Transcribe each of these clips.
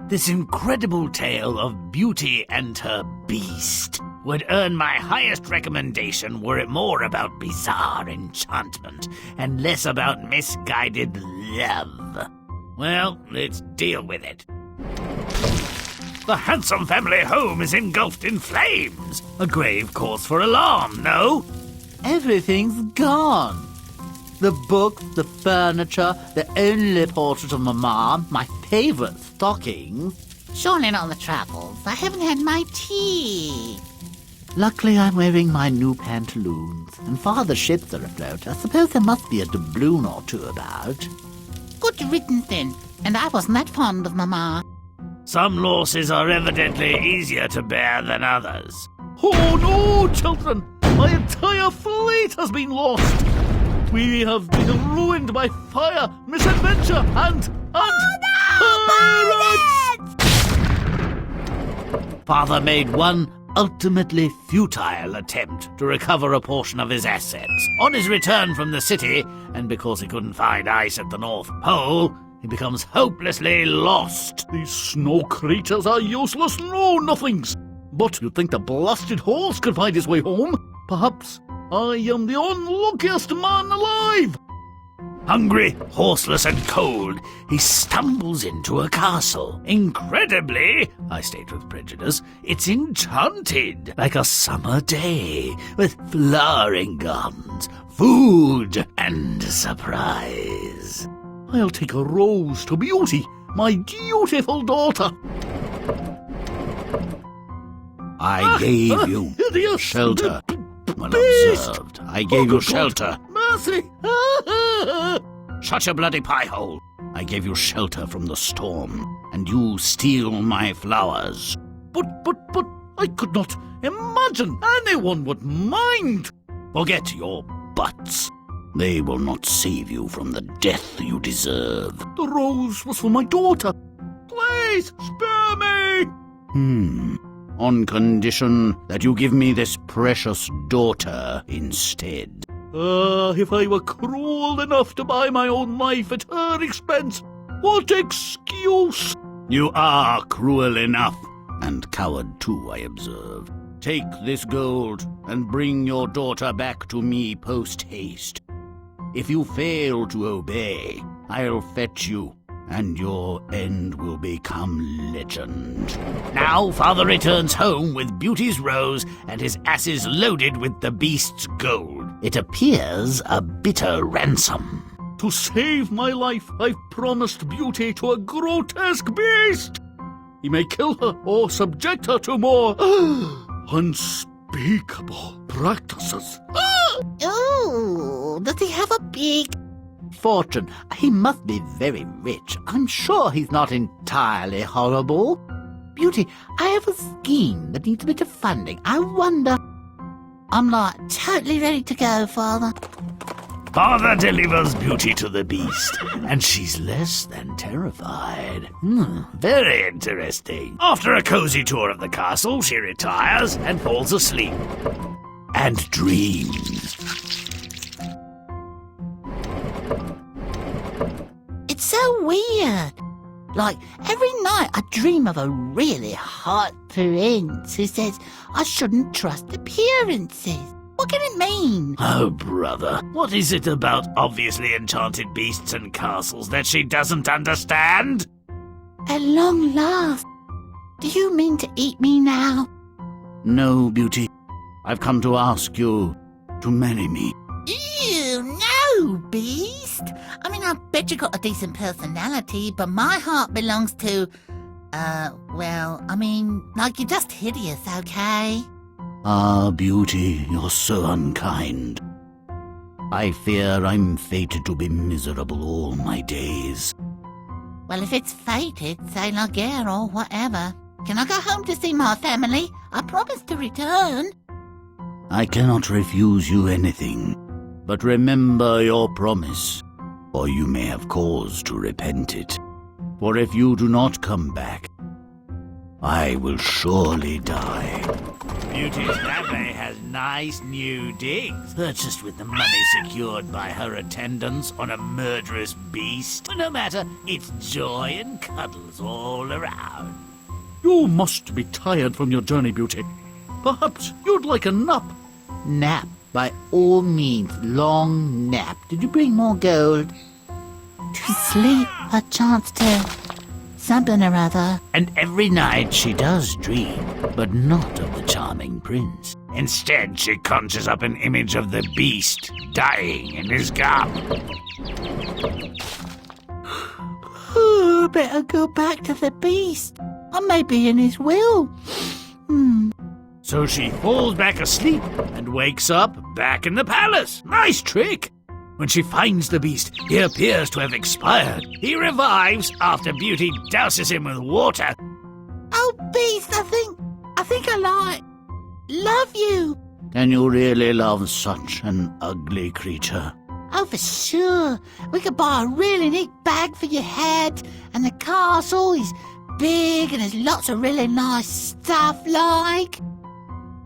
This incredible tale of Beauty and her Beast would earn my highest recommendation were it more about bizarre enchantment and less about misguided love. Well, let's deal with it. The handsome family home is engulfed in flames. A grave cause for alarm, no? Everything's gone. The books, the furniture, the only portrait of Mama, my favourite stockings. Surely not the travels. I haven't had my tea. Luckily, I'm wearing my new pantaloons, and Father's ships are afloat. I suppose there must be a doubloon or two about. Good riddance then. And I wasn't that fond of Mama. Some losses are evidently easier to bear than others. Oh no, children! My entire fleet has been lost! We have been ruined by fire, misadventure, and pirates! Father made one ultimately futile attempt to recover a portion of his assets. On his return from the city, and because he couldn't find ice at the North Pole, he becomes hopelessly lost. These snow creatures are useless know-nothings. But you'd think the blasted horse could find his way home. Perhaps I am the unluckiest man alive. Hungry, horseless, and cold, he stumbles into a castle. Incredibly, I state with prejudice, it's enchanted, like a summer day, with flowering gardens, food, and surprise. I'll take a rose to Beauty, my dutiful daughter. I gave you Hideous shelter. Well beast. observed. I gave you shelter. Mercy! Shut your bloody pie-hole. I gave you shelter from the storm, and you steal my flowers. But, I could not imagine anyone would mind. Forget your butts. They will not save you from the death you deserve. The rose was for my daughter. Please, spare me! On condition that you give me this precious daughter instead. If I were cruel enough to buy my own life at her expense, what excuse? You are cruel enough, and coward too, I observe. Take this gold and bring your daughter back to me post-haste. If you fail to obey, I'll fetch you, and your end will become legend. Now Father returns home with Beauty's rose and his asses loaded with the beast's gold. It appears a bitter ransom. To save my life, I've promised Beauty to a grotesque beast. He may kill her or subject her to more unspeakable practices. Ooh, does he have a big... Fortune, he must be very rich. I'm sure he's not entirely horrible. Beauty, I have a scheme that needs a bit of funding. I wonder... I'm not totally ready to go, Father. Father delivers Beauty to the beast, and she's less than terrified. Very interesting. After a cozy tour of the castle, she retires and falls asleep. And dreams. It's so weird. Like, every night I dream of a really hot prince who says I shouldn't trust appearances. What can it mean? Oh, brother, what is it about obviously enchanted beasts and castles that she doesn't understand? At long last. Do you mean to eat me now? No, Beauty. I've come to ask you to marry me. Ew, no, beast. I mean, I bet you got a decent personality, but my heart belongs to... you're just hideous, okay? Ah, Beauty, you're so unkind. I fear I'm fated to be miserable all my days. Well, if it's fated, say la guerre or whatever. Can I go home to see my family? I promised to return. I cannot refuse you anything, but remember your promise, or you may have cause to repent it. For if you do not come back, I will surely die. Beauty's family has nice new digs, purchased with the money secured by her attendance on a murderous beast. But no matter, it's joy and cuddles all around. You must be tired from your journey, Beauty. Perhaps you'd like a nap. Nap, by all means, long nap. Did you bring more gold? To sleep, perchance to something or other. And every night she does dream, but not of the charming prince. Instead, she conjures up an image of the beast dying in his garden. Ooh, better go back to the beast. I may be in his will. So she falls back asleep and wakes up back in the palace. Nice trick! When she finds the beast, he appears to have expired. He revives after Beauty douses him with water. Oh, beast, I think I love you. Can you really love such an ugly creature? Oh, for sure. We could buy a really neat bag for your head, and the castle is big and there's lots of really nice stuff like.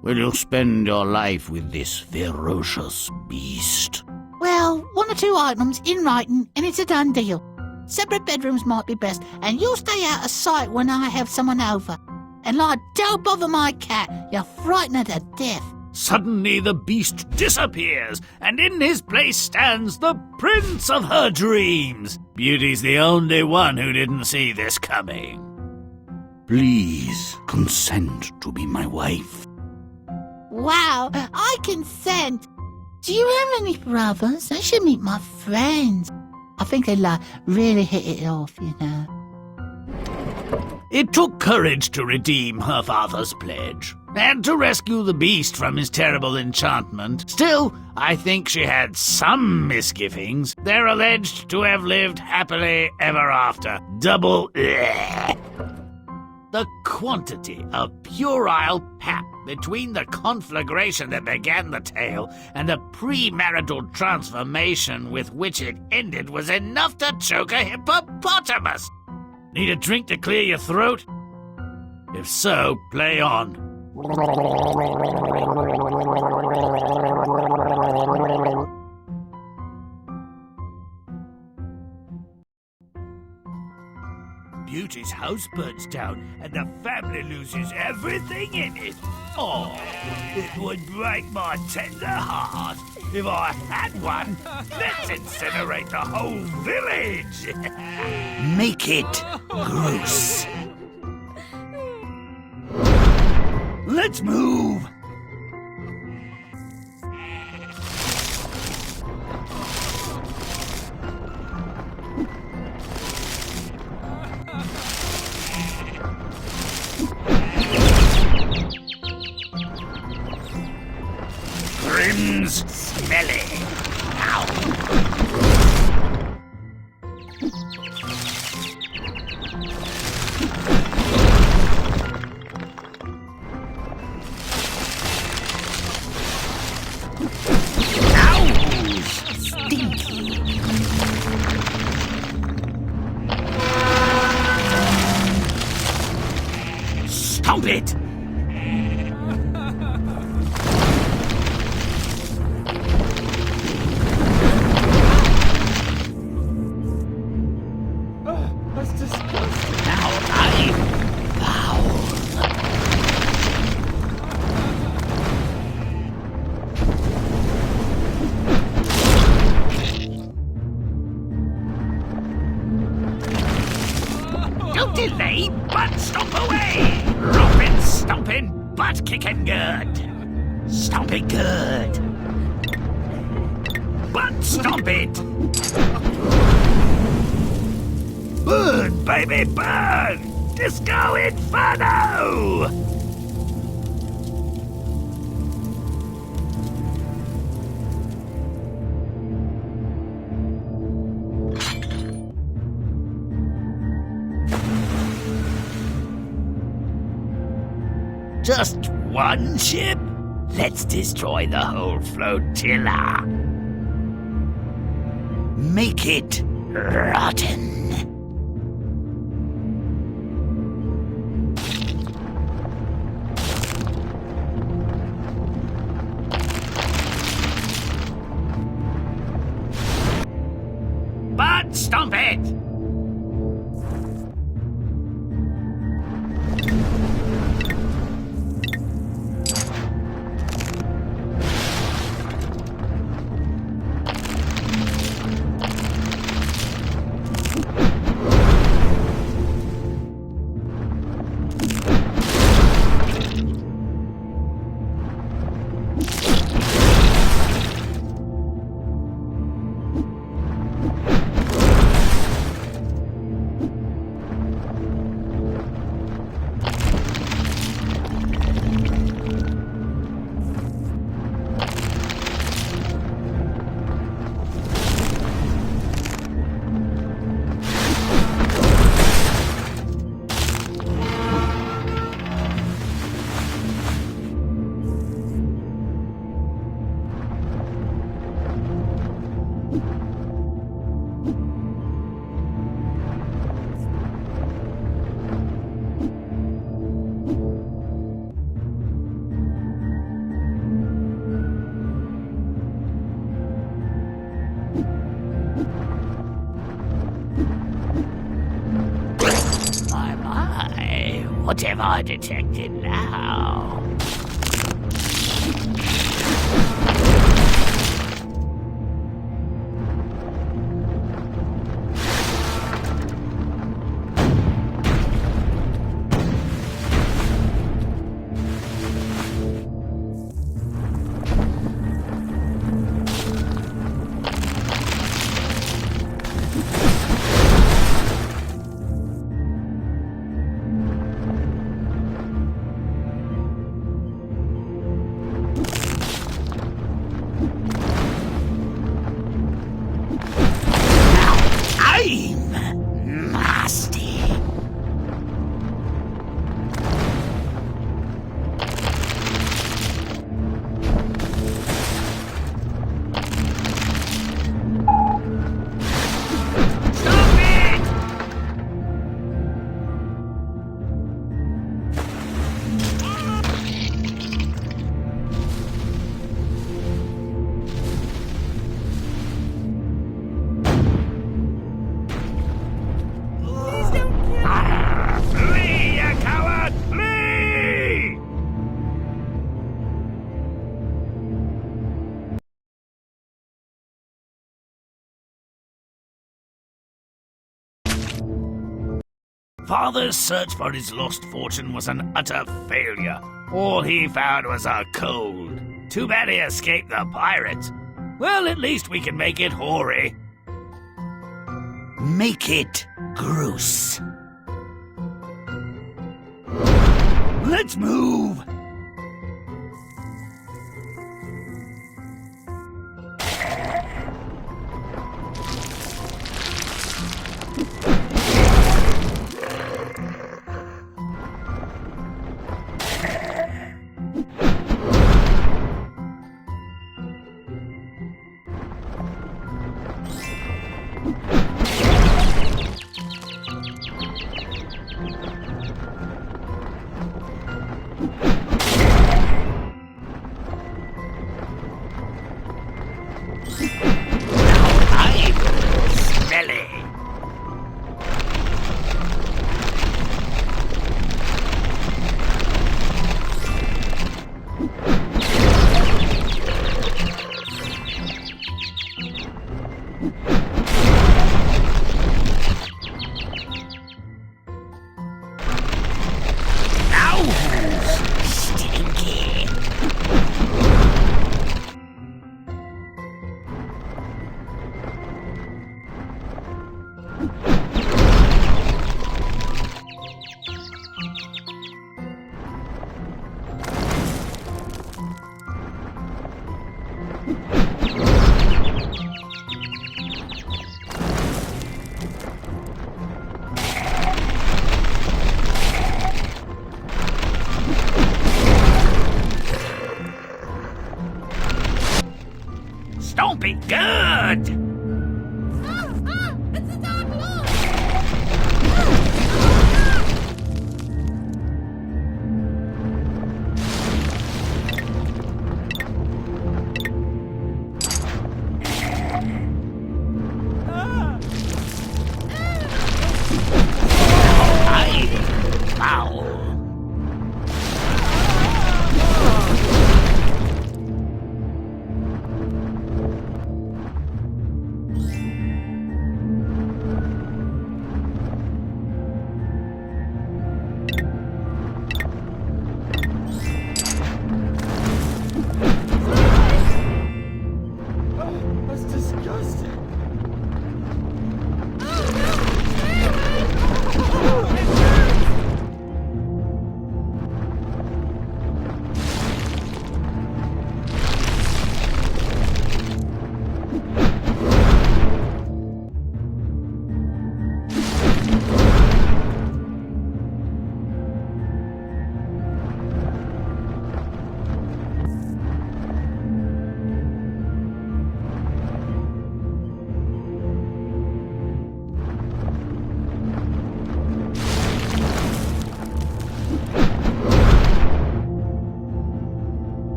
Will you spend your life with this ferocious beast? Well, 1 or 2 items in writing, and it's a done deal. Separate bedrooms might be best, and you'll stay out of sight when I have someone over. And don't bother my cat, you'll frighten her to death. Suddenly the beast disappears, and in his place stands the prince of her dreams. Beauty's the only one who didn't see this coming. Please consent to be my wife. Wow, I consent. Do you have any brothers? I should meet my friends. I think they'd really hit it off, you know. It took courage to redeem her father's pledge, and to rescue the beast from his terrible enchantment. Still, I think she had some misgivings. They're alleged to have lived happily ever after. Double The quantity of puerile pap between the conflagration that began the tale and the premarital transformation with which it ended was enough to choke a hippopotamus. Need a drink to clear your throat? If so, play on. Beauty's house burns down and the family loses everything in it. Oh, it would break my tender heart. If I had one, let's incinerate the whole village. Make it gross. Let's move. Grimm's smelly. Ow. Stop it! That's disgusting. Now I'm foul. Don't delay, but stomp away! Rompin', stompin', butt kicking good. Stomp it good. Butt stomp it. Burn, baby, burn! Disco Inferno! Just one ship? Let's destroy the whole flotilla. Make it rotten. Stomp it! What have I detected now? Father's search for his lost fortune was an utter failure. All he found was a cold. Too bad he escaped the pirates. Well, at least we can make it hoary. Make it gross. Let's move! Don't be good! It's the Dark Lord!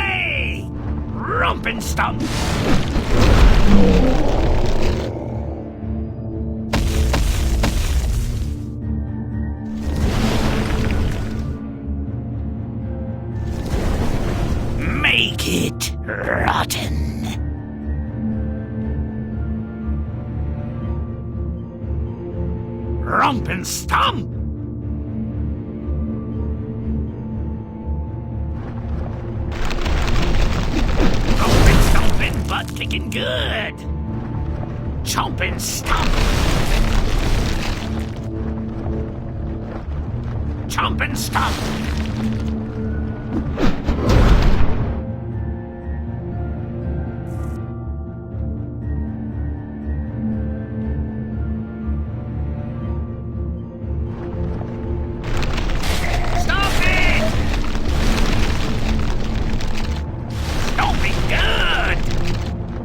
away! Romp and stomp! Make it rotten! Romp and stomp! Rompin' stompin', butt kicking good! Chompin' stomp! Chompin' stomp!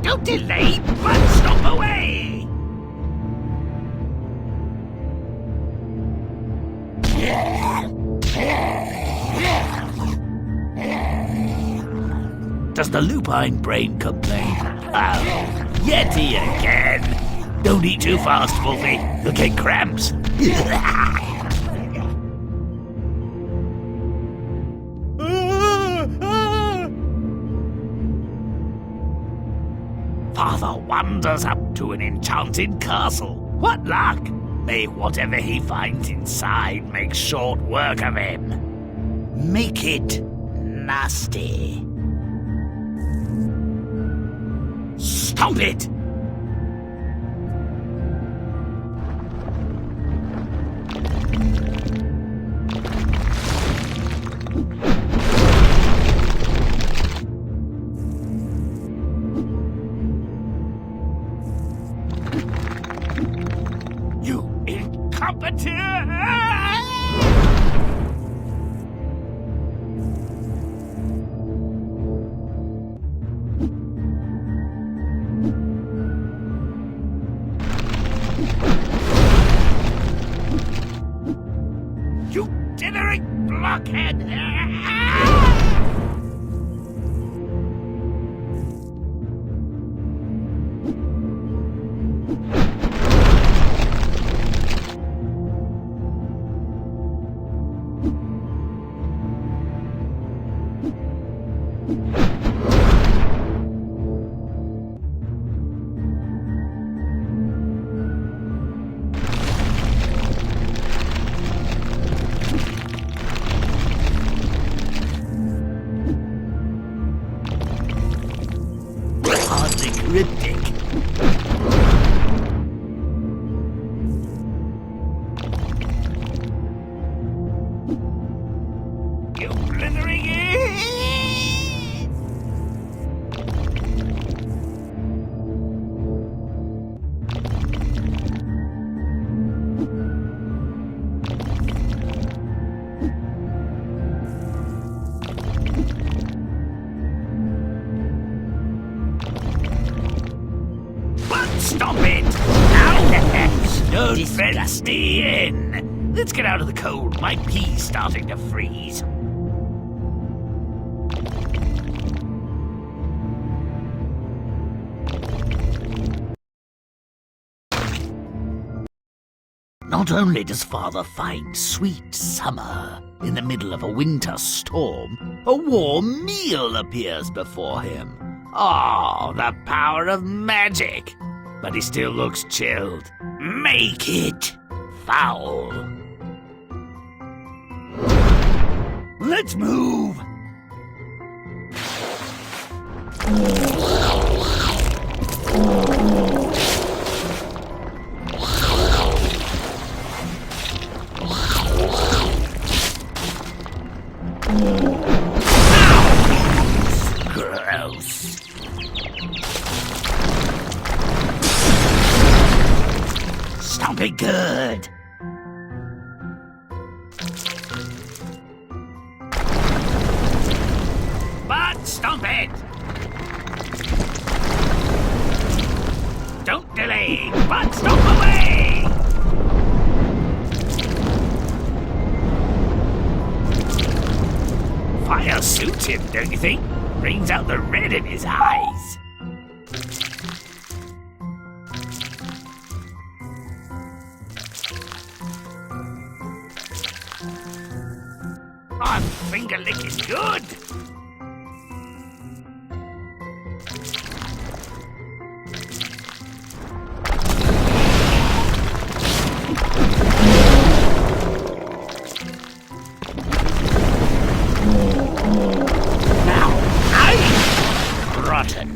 Don't delay, but stomp away! Does the lupine brain complain? Oh, Yeti again! Don't eat too fast, Wolfie. You'll get cramps. Father wanders up to an enchanted castle. What luck! May whatever he finds inside make short work of him. Make it nasty. Stomp it! You incompetent! You dithering blockhead! Hardly cryptic. You blithering it! Stop it! Now, don't fence me in. Let's get out of the cold. My pee's starting to freeze. Not only does Father find sweet summer in the middle of a winter storm, a warm meal appears before him. Oh, the power of magic! But he still looks chilled. Make it foul. Let's move. Gross. Stomp it good. But stomp it. Don't delay, but stomp away. Fire suit? him, don't you think? Brings out the red in his eyes. My finger lick is good. Now, rotten.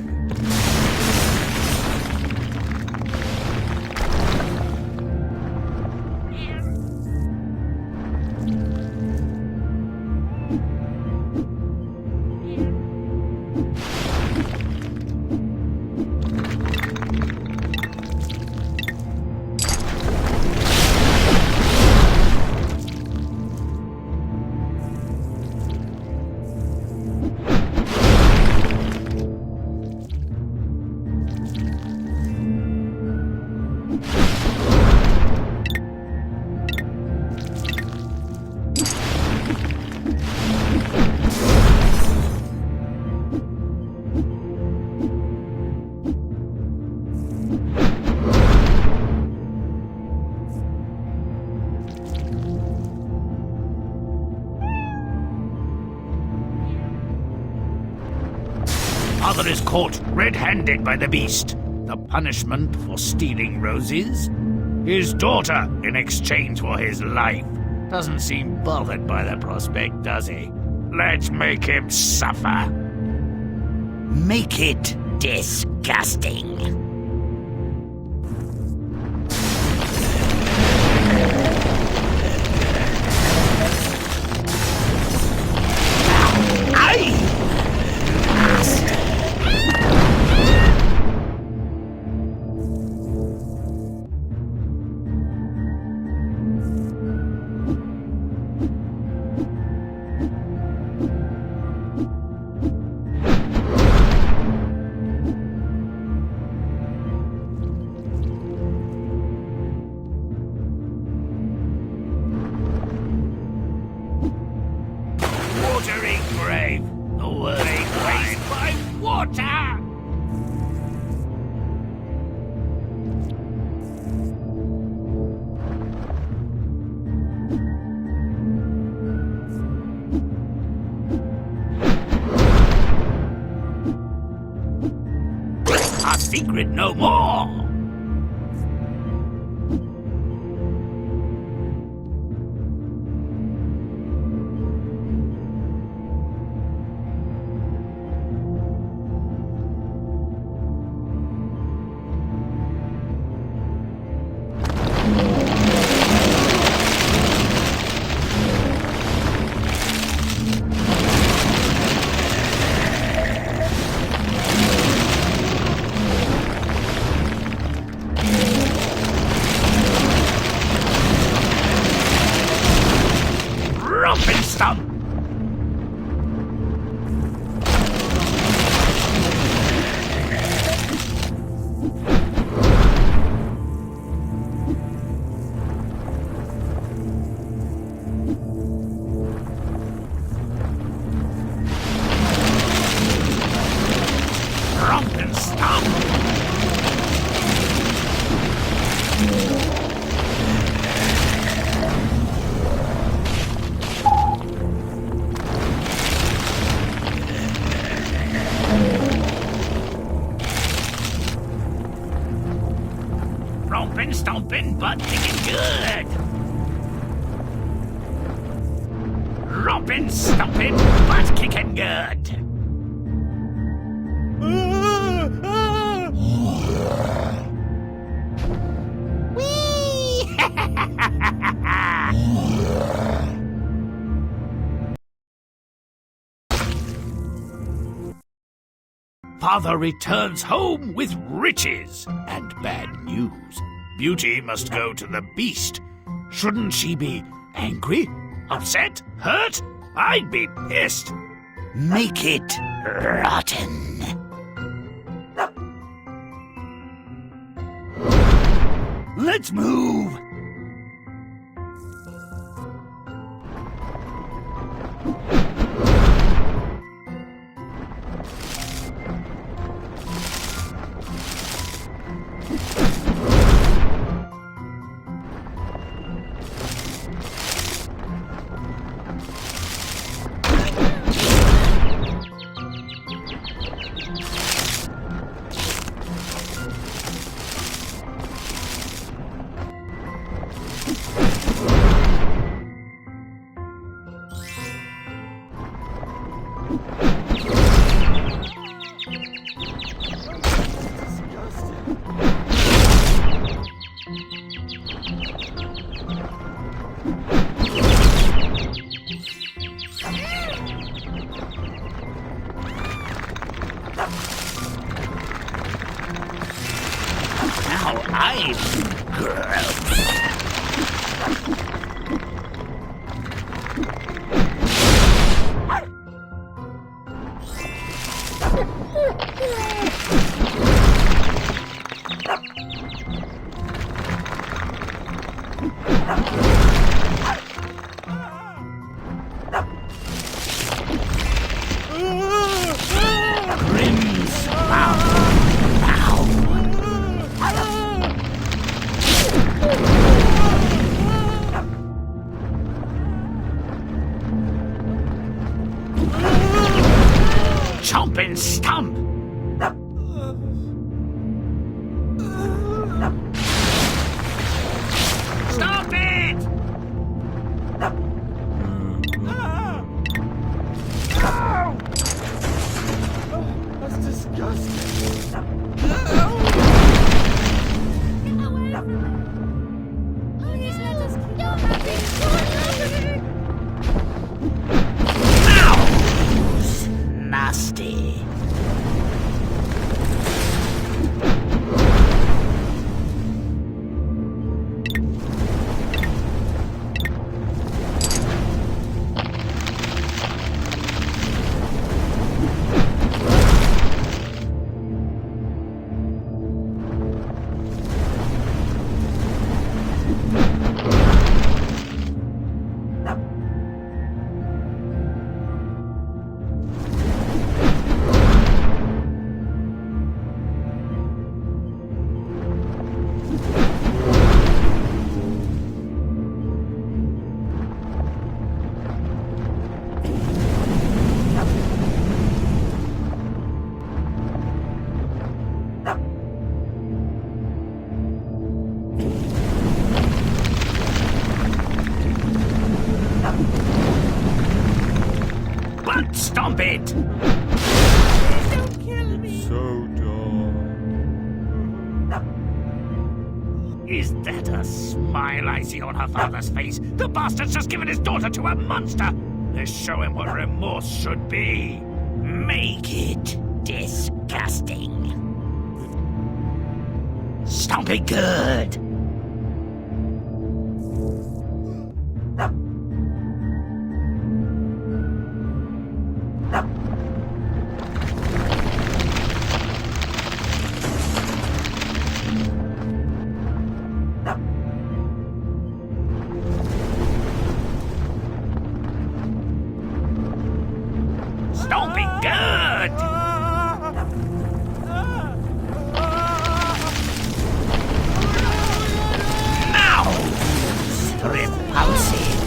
Father is caught red-handed by the beast. The punishment for stealing roses? His daughter in exchange for his life. Doesn't seem bothered by the prospect, does he? Let's make him suffer. Make it disgusting. Watering grave. The word ain't raised by water. Our secret no more. Romp and stomp! Romp and stomp! Rompin', stompin', butt kicking good. Rompin', stompin', butt kicking good. Father returns home with riches and bad news. Beauty must go to the beast. Shouldn't she be angry, upset, hurt? I'd be pissed. Make it rotten. Let's move. I'm gross. Grimm's Chomp and stomp! Stop it! That's disgusting. Please let us kill that Mouse! Nasty. Butt stomp it! Don't kill me. So dumb. Is that a smile I see on her father's face? The bastard's just given his daughter to a monster! Let's show him what remorse should be. Make it disgusting. Stomp it good! Stomp it good! Mouse! Repulsive.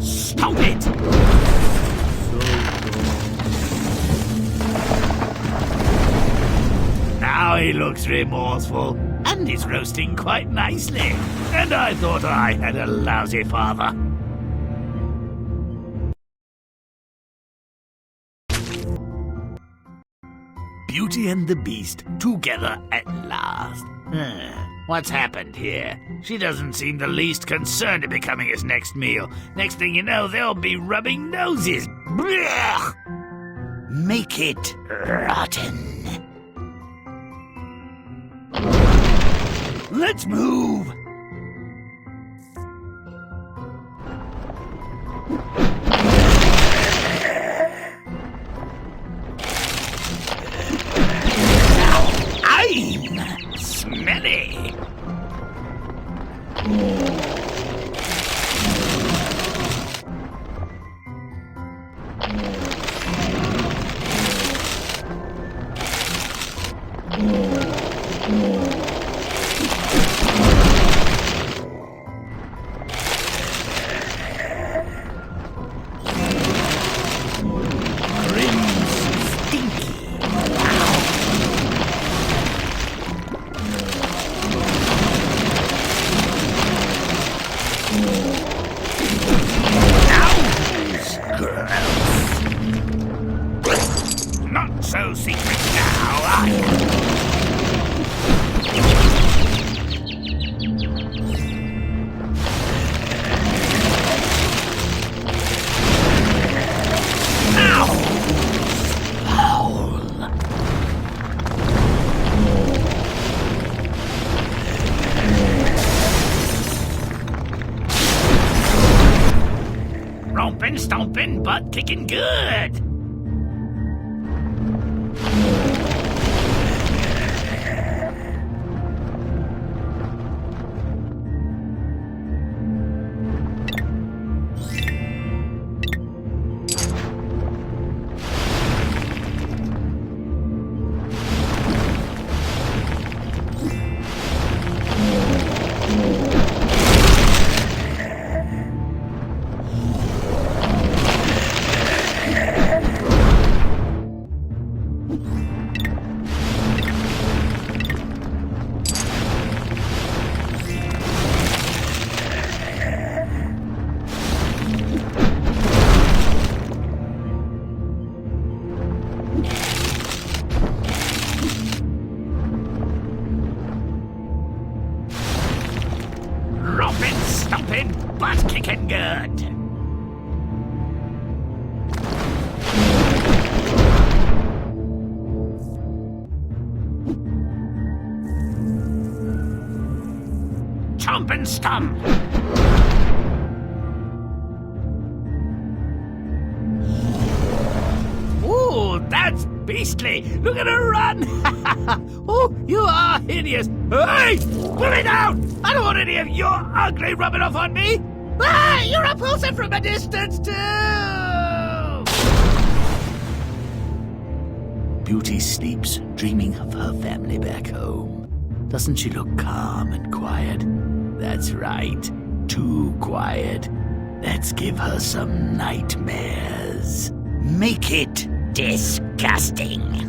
Stomp it! Now he looks remorseful, and is roasting quite nicely. And I thought I had a lousy father. Beauty and the Beast together at last. What's happened here? She doesn't seem the least concerned in becoming his next meal. Next thing you know, they'll be rubbing noses. Blech! Make it rotten. Let's move! I'm smelly. Not so secret now. Rompin', stompin', butt kicking good. Rompin', stompin', butt kicking good. Chomp and stomp. Ooh, that's beastly. Look at her run. Oh, you are hideous. Hey, put me down. I don't want any of your ugly rubbing off on me. Ah, you're repulsive from a distance too. Beauty sleeps, dreaming of her family back home. Doesn't she look calm and quiet? That's right, too quiet. Let's give her some nightmares. Make it disgusting.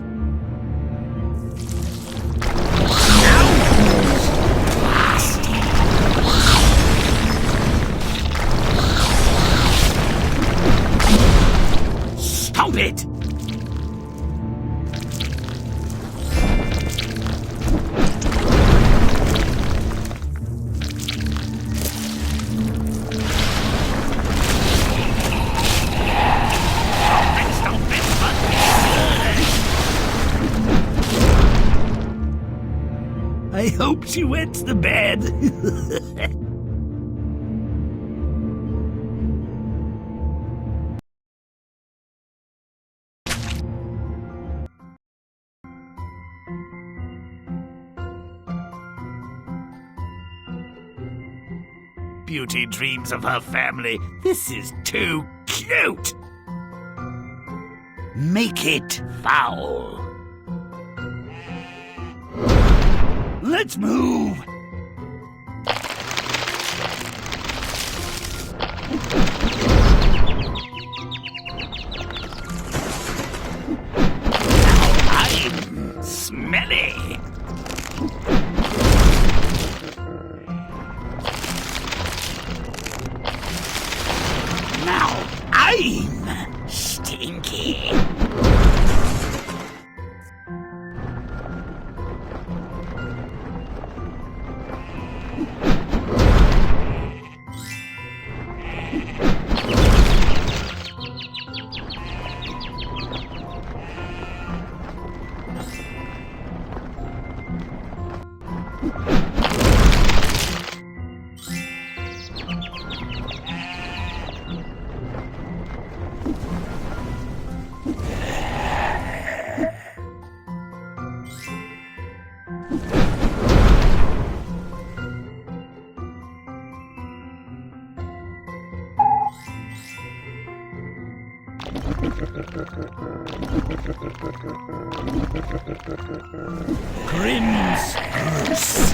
Stomp it. I hope she wets the bed. Beauty dreams of her family. This is too cute. Make it foul. Let's move. I'm smelly. Now I'm stinky. Grimm's curse.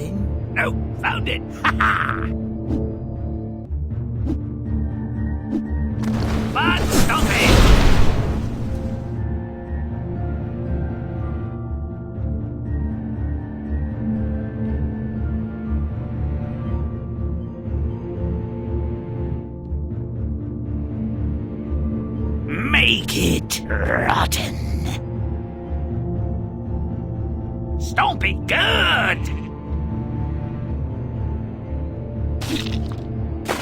again? No, found it. Ha ha! But stop it! Make it rotten. Stompy, good!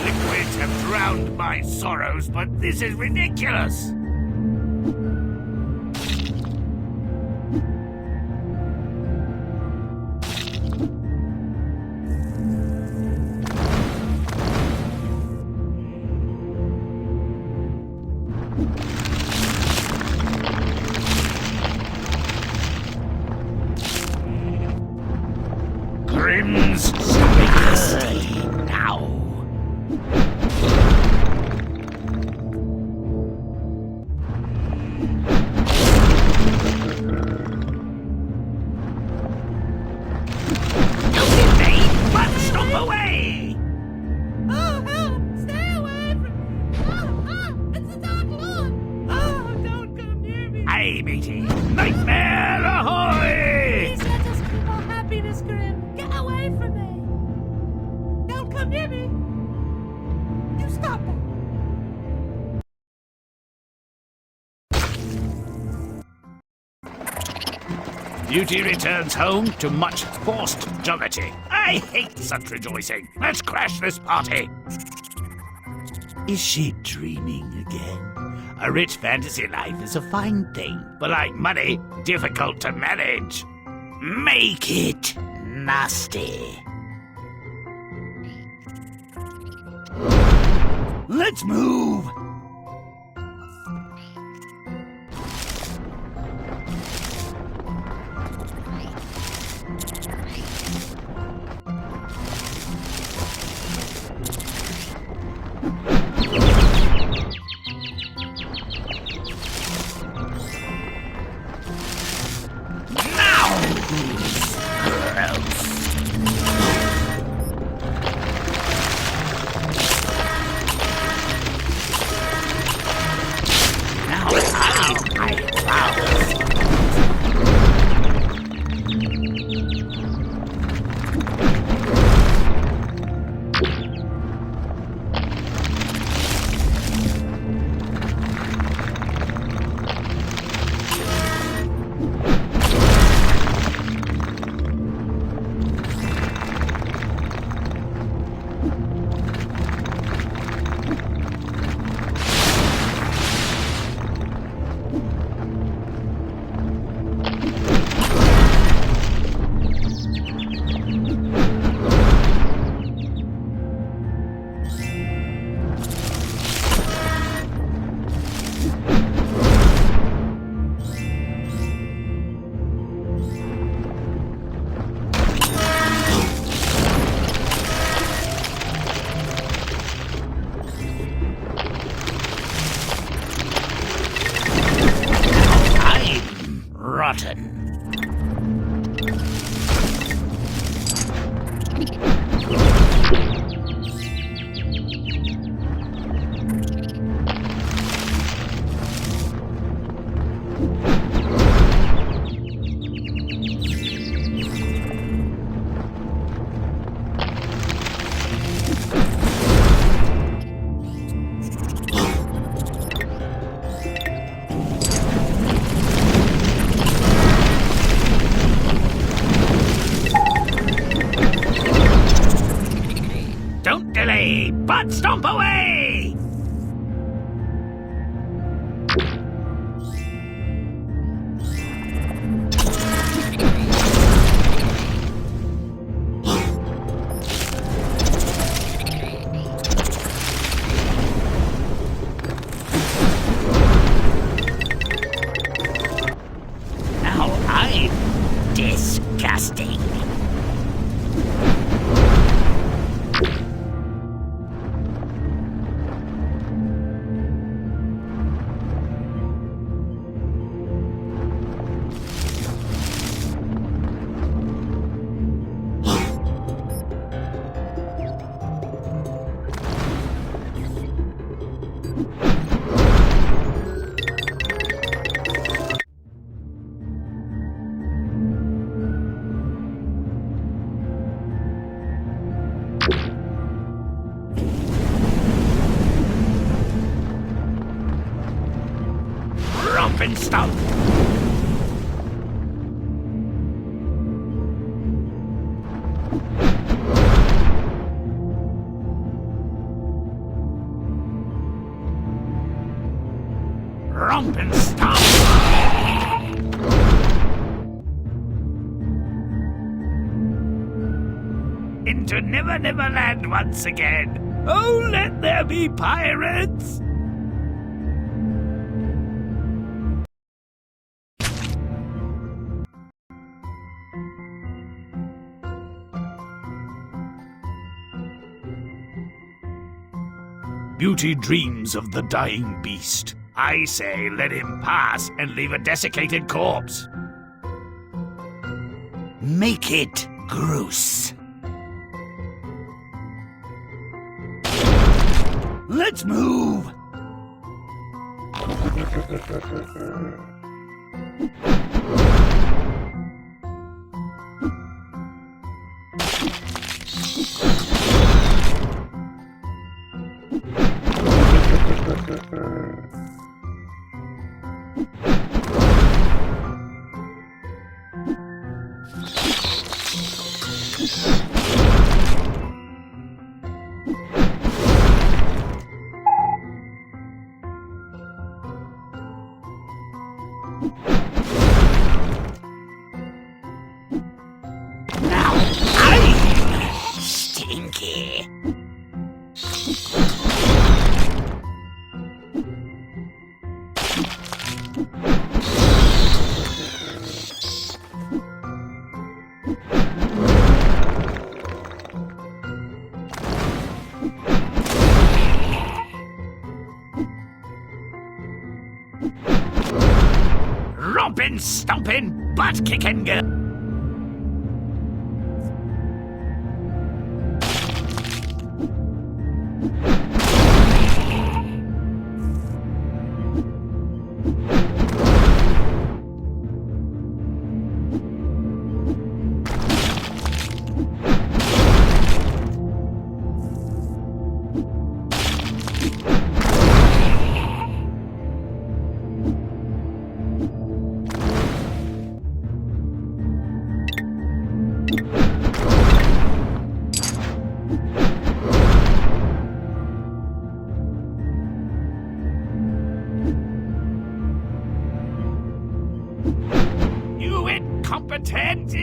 Liquids have drowned my sorrows, but this is ridiculous. Grimm's nasty now. You did me, but stop away! Oh, help! Stay away from me! Oh, it's the Dark Lord! Oh, don't come near me! Hey, matey, nightmare ahoy! Please let us keep our happiness, Grimm. Get away from me! Don't come near me! You stop that! Beauty returns home to much forced jollity. I hate such rejoicing. Let's crash this party. Is she dreaming again? A rich fantasy life is a fine thing, but like money, difficult to manage. Make it nasty. Let's move. Rotten. Don't delay, but stomp away! Now I'm disgusting. and stomp. Romp and stomp. Into Never Never Land once again. Oh, let there be pirates! Beauty dreams of the dying beast. I say let him pass and leave a desiccated corpse. Make it gross. Let's move! Stinky. Rompin', stompin', butt-kickin' girl. You incompetent!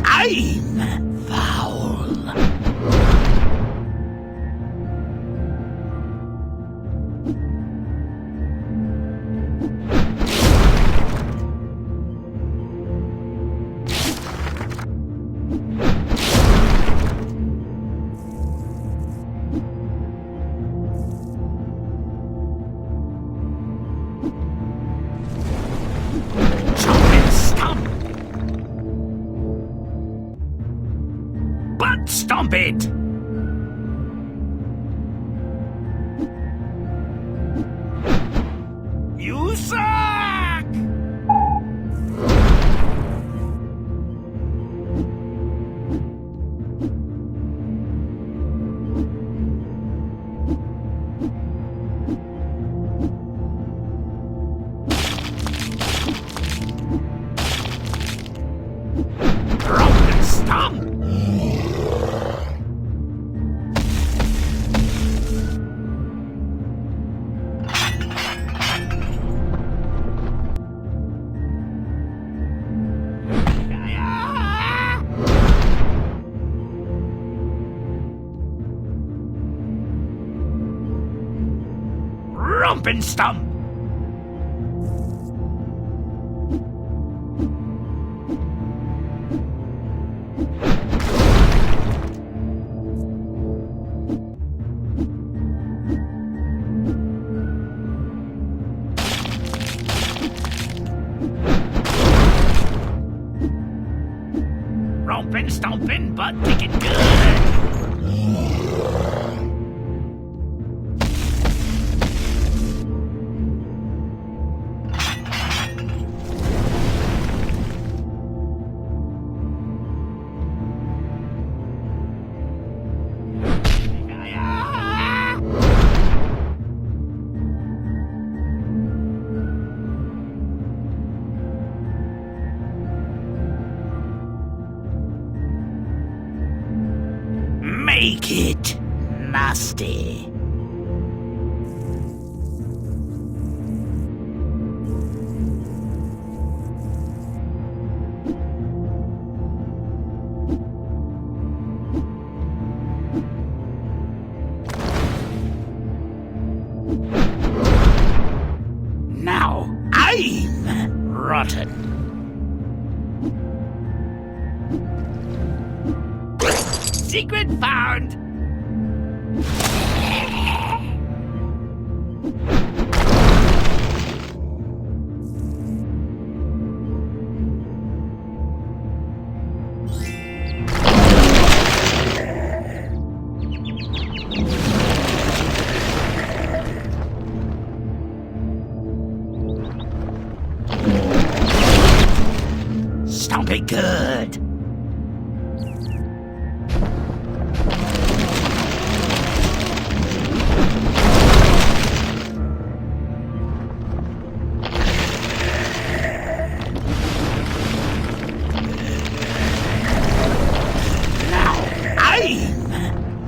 I'm foul. Stomp it! You suck! Romp and stomp! Romp and stomp! Rompin', stompin', butt kicking good! Make it nasty. Now I'm rotten. Secret found! Stomp it good!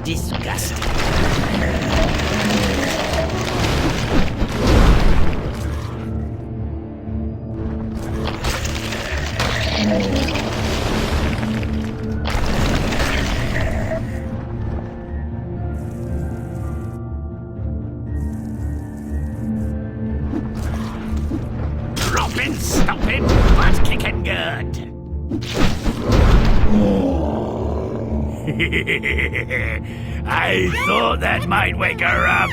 Disgusting. Dropping, stomping, butt kicking good. I thought that might wake her up.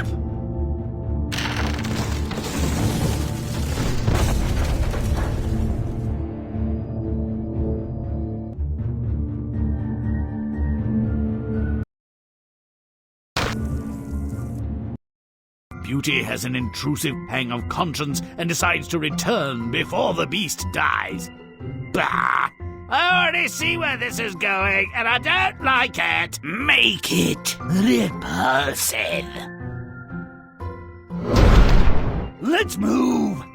Beauty has an intrusive pang of conscience and decides to return before the beast dies. Bah! I already see where this is going, and I don't like it. Make it repulsive. Let's move.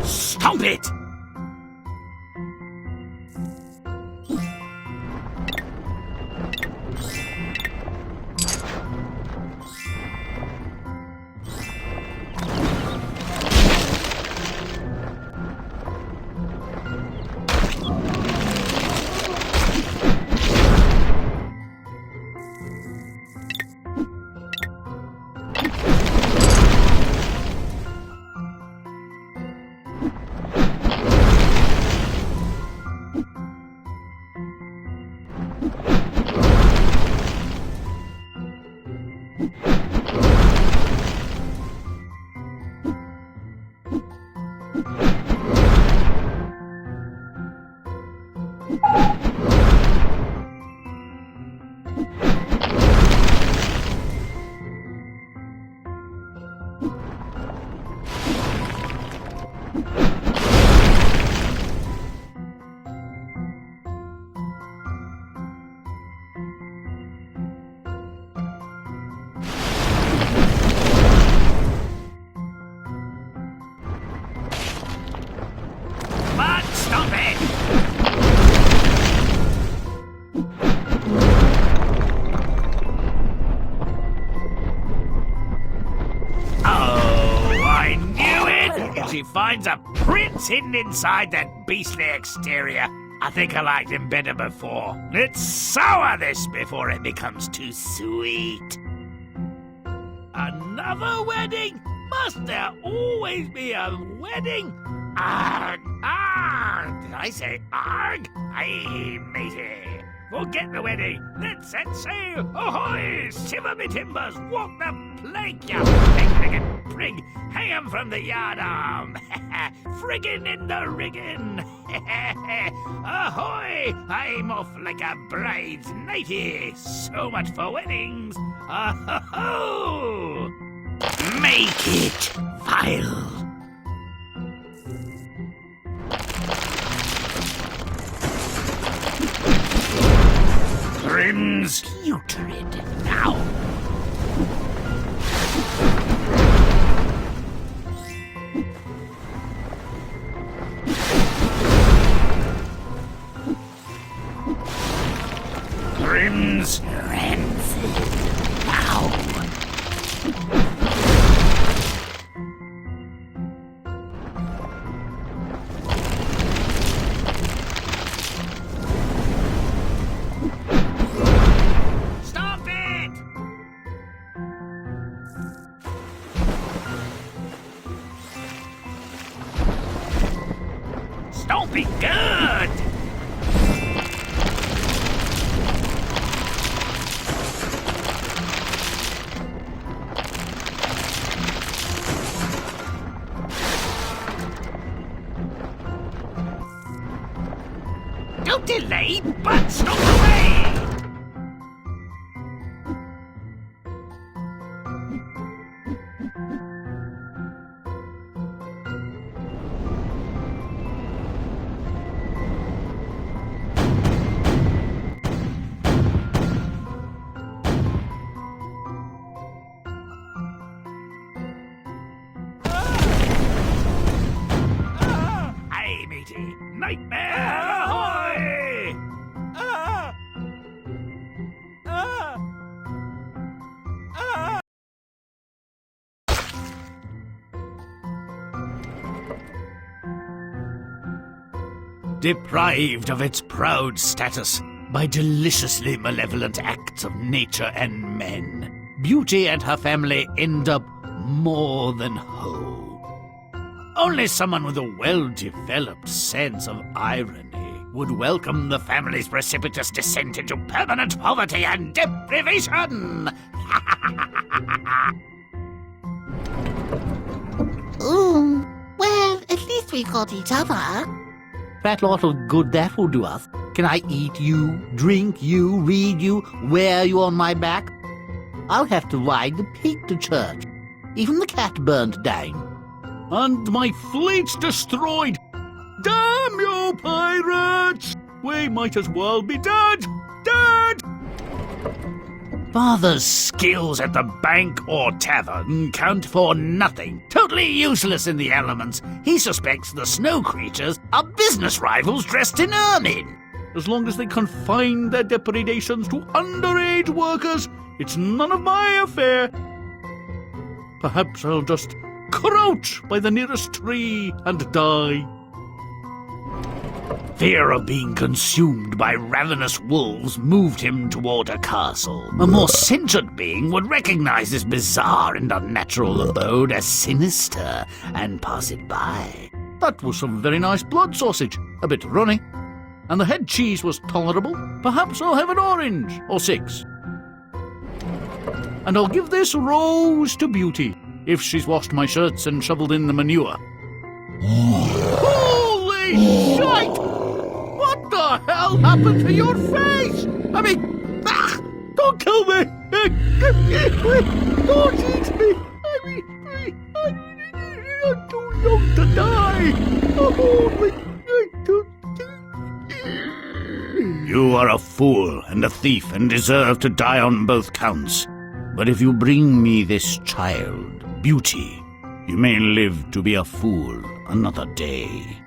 Stomp it! Stop it! There's a prince hidden inside that beastly exterior. I think I liked him better before. Let's sour this before it becomes too sweet. Another wedding? Must there always be a wedding? Arg! Arg! Did I say arg? Aye, matey. Forget the wedding. Let's set sail. Ahoy! Shiver me timbers. Walk the plank, you peg-legged prig. Hang 'em from the yardarm. Friggin' in the riggin'. Ahoy! I'm off like a bride's nightie. So much for weddings. Oh-ho-ho! Make it vile. Grimm's putrid now. Grimm's rancid now. Don't be good! Don't delay, but stop away! Nightmare ahoy! Deprived of its proud status by deliciously malevolent acts of nature and men, Beauty and her family end up more than whole. Only someone with a well-developed sense of irony would welcome the family's precipitous descent into permanent poverty and deprivation. Ooh, well, at least we got each other. Fat lot of good that will do us. Can I eat you, drink you, read you, wear you on my back? I'll have to ride the pig to church. Even the cat burned down. And my fleet's destroyed! Damn you, pirates! We might as well be dead! Dead! Father's skills at the bank or tavern count for nothing. Totally useless in the elements. He suspects the snow creatures are business rivals dressed in ermine. As long as they confine their depredations to underage workers, it's none of my affair. Perhaps I'll just crouch by the nearest tree and die. Fear of being consumed by ravenous wolves moved him toward a castle. A more sentient being would recognize this bizarre and unnatural abode as sinister and pass it by. That was some very nice blood sausage, a bit runny. And the head cheese was tolerable. Perhaps I'll have an orange, or 6. And I'll give this rose to Beauty, if she's washed my shirts and shoveled in the manure. Holy shite! What the hell happened to your face? I mean, don't kill me! Don't eat me! I'm too young to die! I'm only... You are a fool and a thief and deserve to die on both counts. But if you bring me this child, Beauty, you may live to be a fool another day.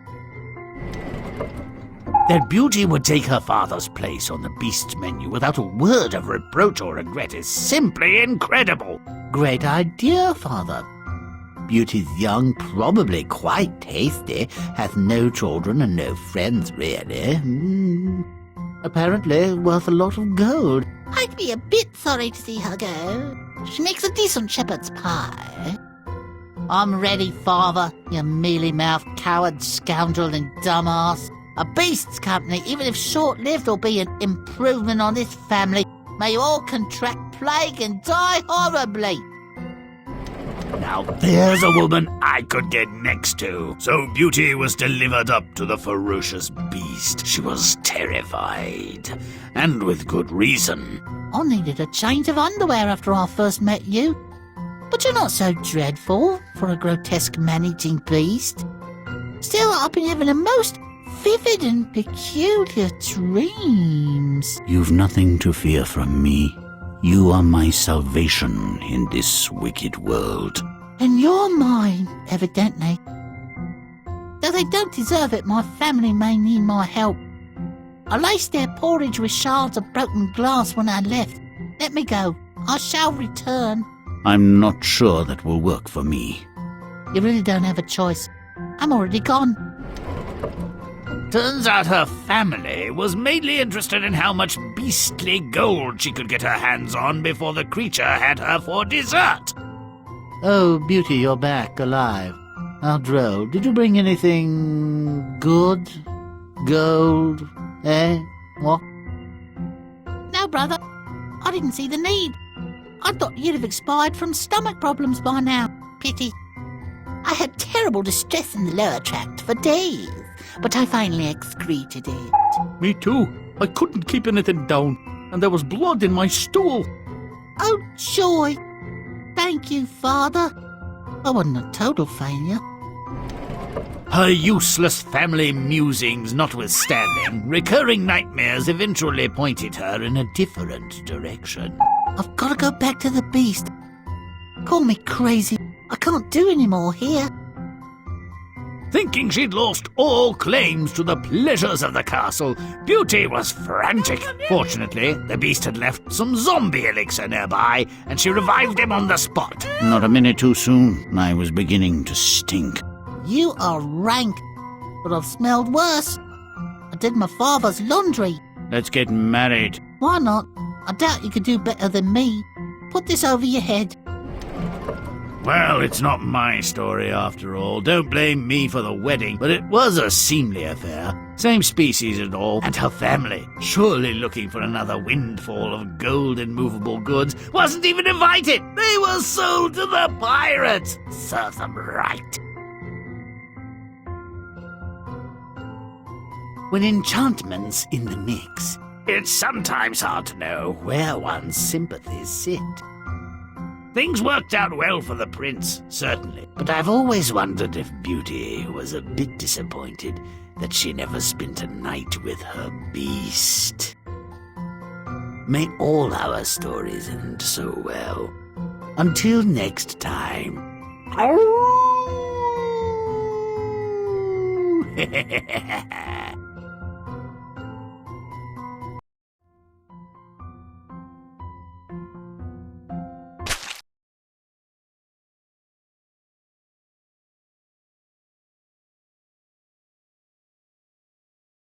That Beauty would take her father's place on the beast menu without a word of reproach or regret is simply incredible. Great idea, Father. Beauty's young, probably quite tasty, hath no children and no friends, really. Apparently worth a lot of gold. I'd be a bit sorry to see her go. She makes a decent shepherd's pie. I'm ready, father, you mealy-mouthed coward, scoundrel and dumbass. A beast's company, even if short-lived, will be an improvement on this family. May you all contract plague and die horribly. Now there's a woman I could get next to. So Beauty was delivered up to the ferocious beast. She was terrified, and with good reason. I needed a change of underwear after I first met you. But you're not so dreadful for a grotesque managing beast. Still, I've been having a most vivid and peculiar dreams. You've nothing to fear from me. You are my salvation in this wicked world. And you're mine, evidently. Though they don't deserve it, my family may need my help. I laced their porridge with shards of broken glass when I left. Let me go. I shall return. I'm not sure that will work for me. You really don't have a choice. I'm already gone. Turns out her family was mainly interested in how much beastly gold she could get her hands on before the creature had her for dessert. Oh, Beauty, you're back, alive. How droll. Did you bring anything good? Gold? Eh? What? No, brother. I didn't see the need. I thought you'd have expired from stomach problems by now. Pity. I had terrible distress in the lower tract for days, but I finally excreted it. Me too. I couldn't keep anything down, and there was blood in my stool. Oh, joy. Thank you, Father. I wasn't a total failure. Her useless family musings notwithstanding, recurring nightmares eventually pointed her in a different direction. I've got to go back to the beast. Call me crazy. I can't do any more here. Thinking she'd lost all claims to the pleasures of the castle, Beauty was frantic. Fortunately, the beast had left some zombie elixir nearby, and she revived him on the spot. Not a minute too soon, I was beginning to stink. You are rank, but I've smelled worse. I did my father's laundry. Let's get married. Why not? I doubt you could do better than me. Put this over your head. Well, it's not my story after all. Don't blame me for the wedding, but it was a seemly affair. Same species and all, and her family, surely looking for another windfall of gold and movable goods, wasn't even invited. They were sold to the pirates. Serve them right. When enchantment's in the mix, It's sometimes hard to know where one's sympathies sit. Things worked out well for the prince, certainly. But I've always wondered if Beauty was a bit disappointed that she never spent a night with her beast. May all our stories end so well. Until next time.